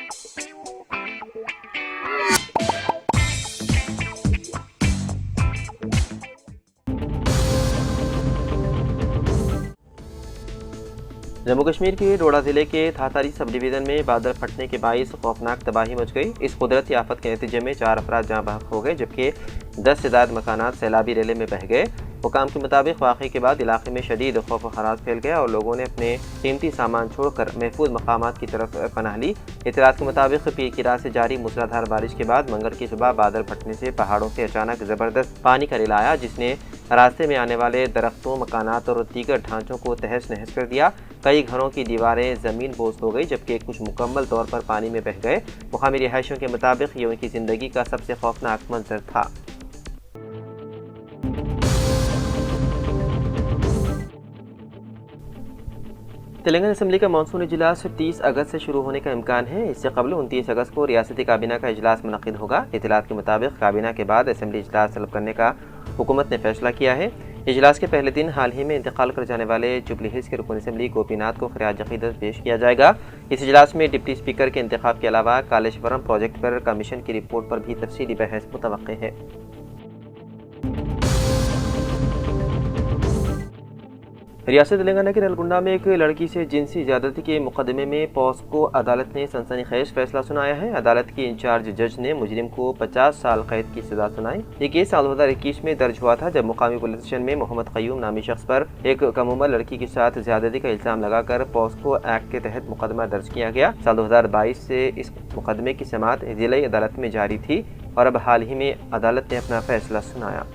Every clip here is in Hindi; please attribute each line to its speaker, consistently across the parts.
Speaker 1: जम्मू कश्मीर के डोडा जिले के थातारी सब डिवीज़न में बादल फटने के बाइस खौफनाक तबाही मच गई। इस कुदरती आफत के नतीजे में 4 अफराद जाँ बहक हो गए, जबकि 10 से ज़्यादा मकानात सैलाबी रेले में बह गए। हुकाम के मुताबिक वाक़े के बाद इलाके में शदीद खौफ व हरास फैल गया और लोगों ने अपने कीमती सामान छोड़कर महफूज मकामात की तरफ पनाह ली। इत्तलात के मुताबिक पीर की रात से जारी मूसलाधार बारिश के बाद मंगल की सुबह बादल फटने से पहाड़ों से अचानक ज़बरदस्त पानी का रिला आया, जिसने रास्ते में आने वाले दरख्तों, मकानात और दीगर ढांचों को तहस नहस कर दिया। कई घरों की दीवारें ज़मीन बोझ हो गई, जबकि कुछ मुकम्मल तौर पर पानी में बह गए। मुकामी रिहायशियों के मुताबिक ये उनकी ज़िंदगी का सबसे खौफनाक मंजर था। तेलंगाना असम्बली का मानसून इजलास 30 अगस्त से शुरू होने का इम्कान है। इससे कबल 29 अगस्त को रियासती काबीना का इजलास मुनक़िद होगा। इत्तलात के मुताबिक काबीना के बाद असम्बली इजलास तलब करने का हुकूमत ने फैसला किया है। इजलास के पहले दिन हाल ही में इंतकाल कर जाने वाले जुबली हिल्स के रुकन असम्बली गोपीनाथ को खिराज अक़ीदत पेश किया जाएगा। इस इजलास में डिप्टी स्पीकर के इंतखाब के अलावा कालेश्वरम प्रोजेक्ट पर कमीशन की रिपोर्ट पर भी तफसीली बहस मुतवक्किल है। रियासत तेलंगाना के नलगुंडा में एक लड़की से जिनसी ज्यादती के मुकदमे में पॉस्को अदालत ने सनसनीखेज फैसला सुनाया है। अदालत की इंचार्ज जज ने मुजरिम को 50 साल कैद की सजा सुनाई। ये केस साल 2021 में दर्ज हुआ था, जब मुकामी पुलिस स्टेशन में मोहम्मद क़य्यूम नामी शख्स पर एक कम उम्र लड़की के साथ ज्यादती का इल्जाम लगाकर पॉस्को एक्ट के तहत मुकदमा दर्ज किया गया। साल 2022 से इस मुकदमे की समाअत जिला अदालत में जारी थी और अब हाल ही में अदालत ने अपना फैसला सुनाया।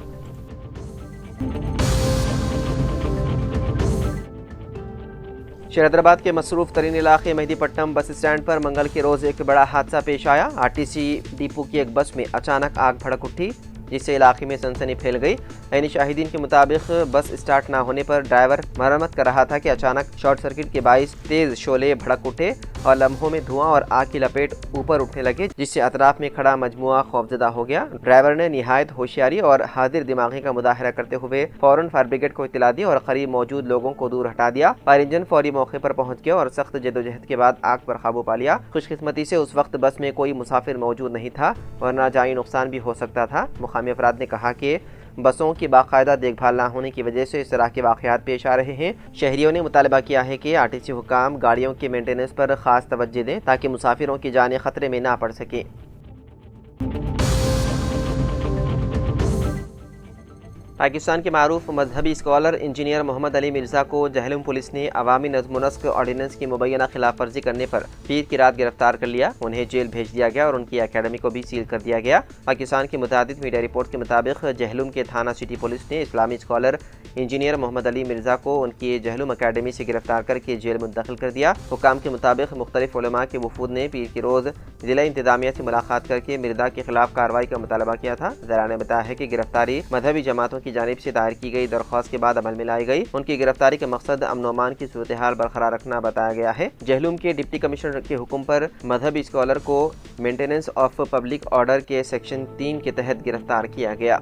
Speaker 1: हैदराबाद के मसरूफ़ तरीन इलाके मेहदीपट्टनम बस स्टैंड पर मंगल के रोज़ एक बड़ा हादसा पेश आया। आरटीसी डिपो की एक बस में अचानक आग भड़क उठी, जिससे इलाके में सनसनी फैल गई। यानी शाहिदीन के मुताबिक बस स्टार्ट ना होने पर ड्राइवर मरम्मत कर रहा था कि अचानक शॉर्ट सर्किट के बाइस तेज शोले भड़क उठे और लम्हों में धुआं और आग की लपेट ऊपर उठने लगे, जिससे अतराफ में खड़ा मजमुआ खौफजदा हो गया। ड्राइवर ने निहायत होशियारी और हाजिर दिमागी का मुजाहरा करते हुए फौरन फायर ब्रिगेड को इत्तला दी और करीब मौजूद लोगों को दूर हटा दिया। फायर इंजन फौरी मौके पर पहुंच गया और सख्त जदोजहद के बाद आग पर काबू पा लिया। खुशकिस्मती से उस वक्त बस में कोई मुसाफिर मौजूद नहीं था, वरना जानी नुकसान भी हो सकता था। मुकामी अफराद ने कहा कि बसों की बाकायदा देखभाल न होने की वजह से इस तरह के वाक़यात पेश आ रहे हैं। शहरियों ने मुतालबा किया है कि आरटीसी हुकाम गाड़ियों के मेंटेनेंस पर खास तवज्जो दें ताकि मुसाफिरों की जानें खतरे में ना पड़ सकें। पाकिस्तान के मारूफ मजहबी स्कॉलर इंजीनियर मोहम्मद अली मिर्ज़ा को जहलम पुलिस ने अवामी नज़्म व नस्क ऑर्डिनेंस की मुबैना खिलाफ वर्जी करने पर पीर की रात गिरफ्तार कर लिया। उन्हें जेल भेज दिया गया और उनकी अकेडमी को भी सील कर दिया गया। पाकिस्तान की मुतादिद मीडिया रिपोर्ट के मुताबिक जहलुम के थाना सिटी पुलिस ने इस्लामी स्कॉलर इंजीनियर मोहम्मद अली मिर्ज़ा को उनकी जहलुम अकेडमी से गिरफ्तार करके जेल मुंतकिल कर दिया। हुकाम के मुताबिक मुख्तलिफ उलमा के वफूद ने पीर की रोज़ जिला इंतजामिया से मुलाकात करके मिर्ज़ा के खिलाफ कार्रवाई का मुतालबा किया था। ज़रा ने बताया है कि गिरफ्तारी मजहबी जमातों की जानिब से दायर की गई दरख्वास्त के बाद अमल में लाई गई। उनकी गिरफ्तारी का मकसद अमन अमान की सूरत हाल बरकरार रखना बताया गया है। जहलुम के डिप्टी कमिश्नर के हुक्म पर मजहबी स्कॉलर को मेंटेनेंस ऑफ पब्लिक ऑर्डर के सेक्शन 3 के तहत गिरफ्तार किया गया।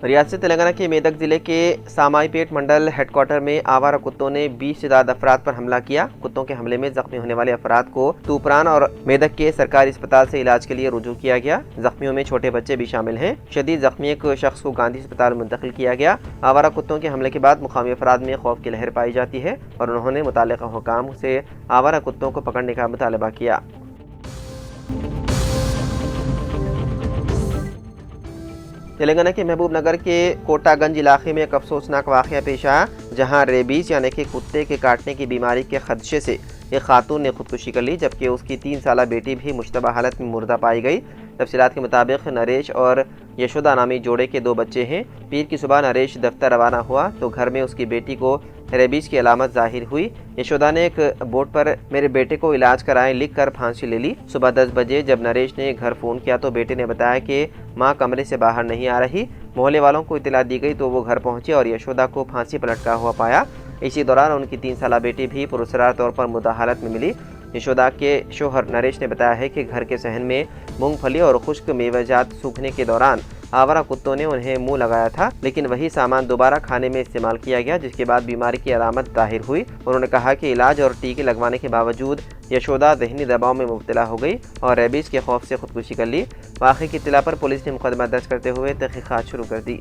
Speaker 1: रियासत तेलंगाना के मेदक जिले के सामाईपेट मंडल हेडक्वार्टर में आवारा कुत्तों ने 20 से ज्यादा अफराद पर हमला किया। कुत्तों के हमले में जख्मी होने वाले अफराद को तूपरान और मेदक के सरकारी अस्पताल से इलाज के लिए रुजू किया गया। जख्मियों में छोटे बच्चे भी शामिल हैं। शदीद जख्मी एक शख्स को गांधी अस्पताल मुंतकिल किया गया। आवारा कुत्तों के हमले के बाद मुकामी अफराद में खौफ की लहर पाई जाती है और उन्होंने मुताल्लिका हुकाम से आवारा कुत्तों को पकड़ने का मुतालबा किया। तेलंगाना के महबूब नगर के कोटागंज इलाके में एक अफसोसनाक वाक़या पेश आया, जहां रेबीज यानी कि कुत्ते के काटने की बीमारी के खदशे से एक खातून ने खुदकुशी कर ली, जबकि उसकी 3 साला बेटी भी मुश्तबा हालत में मुर्दा पाई गई। तफसीलात के मुताबिक नरेश और यशोदा नामी जोड़े के 2 बच्चे हैं। पीर की सुबह नरेश दफ्तर रवाना हुआ तो घर में उसकी बेटी को रेबीज की अलामत जाहिर हुई। यशोदा ने एक बोर्ड पर मेरे बेटे को इलाज कराएं लिख कर फांसी ले ली। सुबह 10 बजे जब नरेश ने घर फ़ोन किया तो बेटे ने बताया कि माँ कमरे से बाहर नहीं आ रही। मोहल्ले वालों को इतला दी गई तो वो घर पहुँचे और यशोदा को फांसी पर लटका हुआ पाया। इसी दौरान उनकी 3 साला बेटी भी पुरस्कार तौर पर मुर्दा हालत में मिली। यशोदा के शोहर नरेश ने बताया है कि घर के सहन में मूंगफली और खुश्क मेवेजात सूखने के दौरान आवारा कुत्तों ने उन्हें मुंह लगाया था, लेकिन वही सामान दोबारा खाने में इस्तेमाल किया गया, जिसके बाद बीमारी की अलामत जाहिर हुई। उन्होंने कहा कि इलाज और टीके लगवाने के बावजूद यशोदा ज़हनी दबाव में मुब्तला हो गई और रेबीज़ के खौफ से खुदकुशी कर ली। वाक़े की इत्तला पर पुलिस ने मुकदमा दर्ज करते हुए तहक़ीक़ात शुरू कर दी।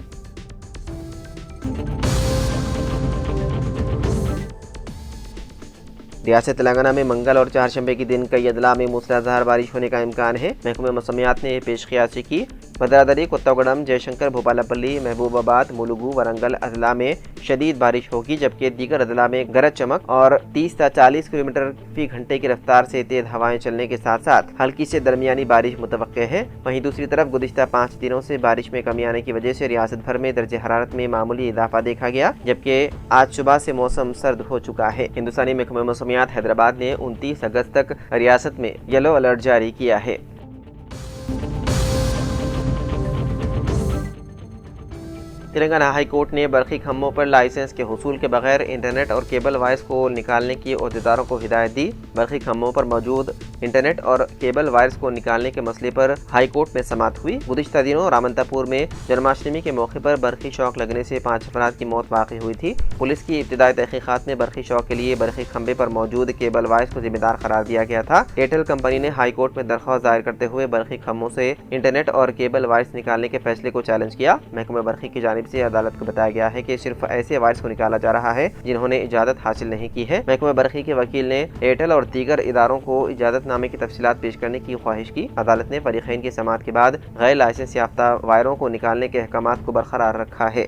Speaker 1: रियासत तेलंगाना में मंगल और चारशंबे के दिन कई अदला में मूसलाधार बारिश होने का इम्कान है। महकमे मौसमियात ने पेश क़ियासी की। भद्रादरी, कोत्तागुडम, जयशंकर, भोपालपल्ली, महबूबाबाद, मुलुगू, वरंगल अदला में शदीद बारिश होगी, जबकि दीगर अदला में गरज चमक और 30 से 40 किलोमीटर फी घंटे की रफ्तार से तेज हवाएं चलने के साथ साथ हल्की से दरमियानी बारिश मुतवक्के है। वहीं दूसरी तरफ गुज़िश्ता 5 दिनों से बारिश में कमी आने की वजह से रियासत भर में दर्जे हरारत में मामूली इजाफा देखा गया, जबकि आज सुबह से मौसम सर्द हो चुका है। हिंदुस्तानी महकमा मौसमियात हैदराबाद ने 29 अगस्त तक रियासत में येलो अलर्ट जारी किया है। तेलंगाना हाई कोर्ट ने बरखी खम्भों पर लाइसेंस के हुसूल के बगैर इंटरनेट और केबल वायर्स को निकालने की अहदेदारों को हिदायत दी। बरखी खम्भों पर मौजूद इंटरनेट और केबल वायर्स को निकालने के मसले पर हाई कोर्ट में समाअत हुई। गुज़िश्ता दिनों रामनतापुर में जन्माष्टमी के मौके पर बरखी शौक लगने से 5 अफराद की मौत वाक़ई हुई थी। पुलिस की इब्तिदाई तहक़ीक़ात में बरखी शौक के लिए बरखी खम्भे पर मौजूद केबल वायर्स को जिम्मेदार करार दिया गया था। एयरटेल कंपनी ने हाई कोर्ट में दरख्वास्त दायर करते हुए बरखी खम्भों से इंटरनेट और केबल वायर्स निकालने के फैसले को चैलेंज किया। महकमा बरखी की जानिब से अदालत को बताया गया है कि सिर्फ ऐसे वायर्स को निकाला जा रहा है जिन्होंने इजाजत हासिल नहीं की है। महकमा बरखी के वकील ने एयरटेल और दीगर इदारों को इजाजतनामे की तफसीलात पेश करने की ख्वाहिश की। अदालत ने फरीक़ैन की समाअत के बाद गैर लाइसेंस याफ्ता वायरों को निकालने के अहकामात को बरकरार रखा है।